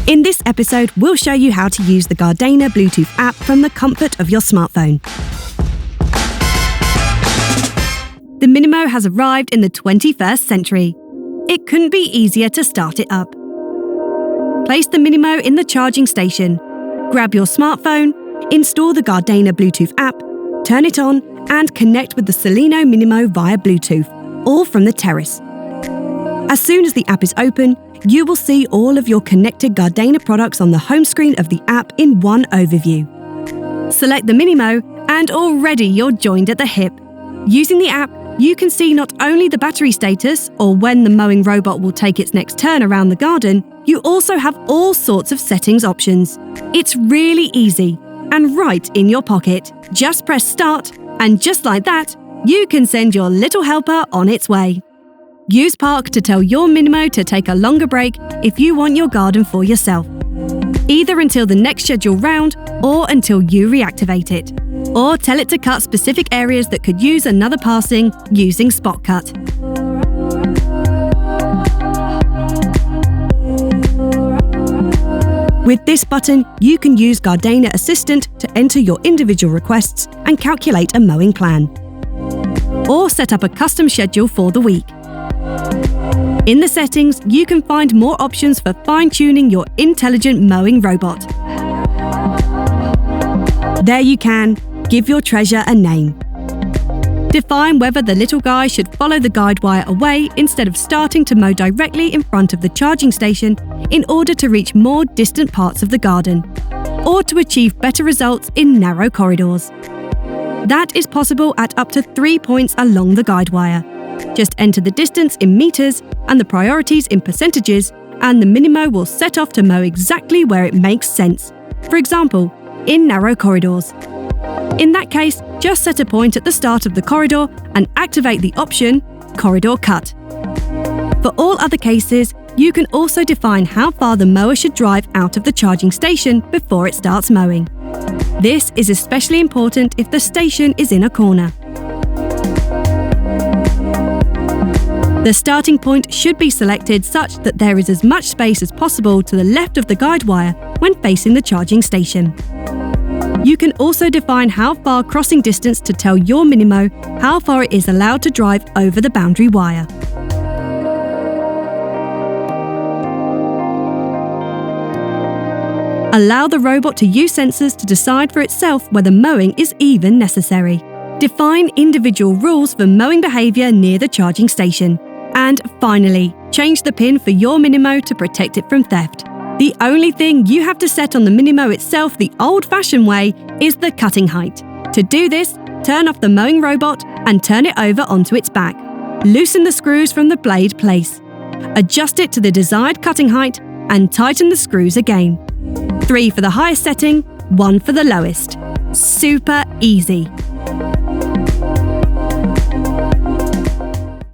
In this episode, we'll show you how to use the GARDENA Bluetooth app from the comfort of your smartphone. The Minimo has arrived in the 21st century. It couldn't be easier to start it up. Place the Minimo in the charging station, grab your smartphone, install the GARDENA Bluetooth app, turn it on, and connect with the SILENO minimo via Bluetooth, all from the terrace. As soon as the app is open, you will see all of your connected GARDENA products on the home screen of the app in one overview. Select the Minimo, and already you're joined at the hip. Using the app, you can see not only the battery status or when the mowing robot will take its next turn around the garden, you also have all sorts of settings options. It's really easy and right in your pocket. Just press start, and just like that, you can send your little helper on its way. Use Park to tell your Minimo to take a longer break if you want your garden for yourself. Either until the next scheduled round or until you reactivate it. Or tell it to cut specific areas that could use another passing using Spot Cut. With this button, you can use GARDENA Assistant to enter your individual requests and calculate a mowing plan. Or set up a custom schedule for the week. In the settings, you can find more options for fine-tuning your intelligent mowing robot. There you can give your treasure a name. Define whether the little guy should follow the guide wire away instead of starting to mow directly in front of the charging station in order to reach more distant parts of the garden, or to achieve better results in narrow corridors. That is possible at up to 3 points along the guide wire. Just enter the distance in meters and the priorities in percentages, and the Minimo will set off to mow exactly where it makes sense. For example, in narrow corridors. In that case, just set a point at the start of the corridor and activate the option Corridor Cut. For all other cases, you can also define how far the mower should drive out of the charging station before it starts mowing. This is especially important if the station is in a corner. The starting point should be selected such that there is as much space as possible to the left of the guide wire when facing the charging station. You can also define how far crossing distance to tell your Minimo how far it is allowed to drive over the boundary wire. Allow the robot to use sensors to decide for itself whether mowing is even necessary. Define individual rules for mowing behaviour near the charging station. And finally, change the pin for your Minimo to protect it from theft. The only thing you have to set on the Minimo itself the old-fashioned way is the cutting height. To do this, turn off the mowing robot and turn it over onto its back. Loosen the screws from the blade place. Adjust it to the desired cutting height and tighten the screws again. 3 for the highest setting, 1 for the lowest. Super easy.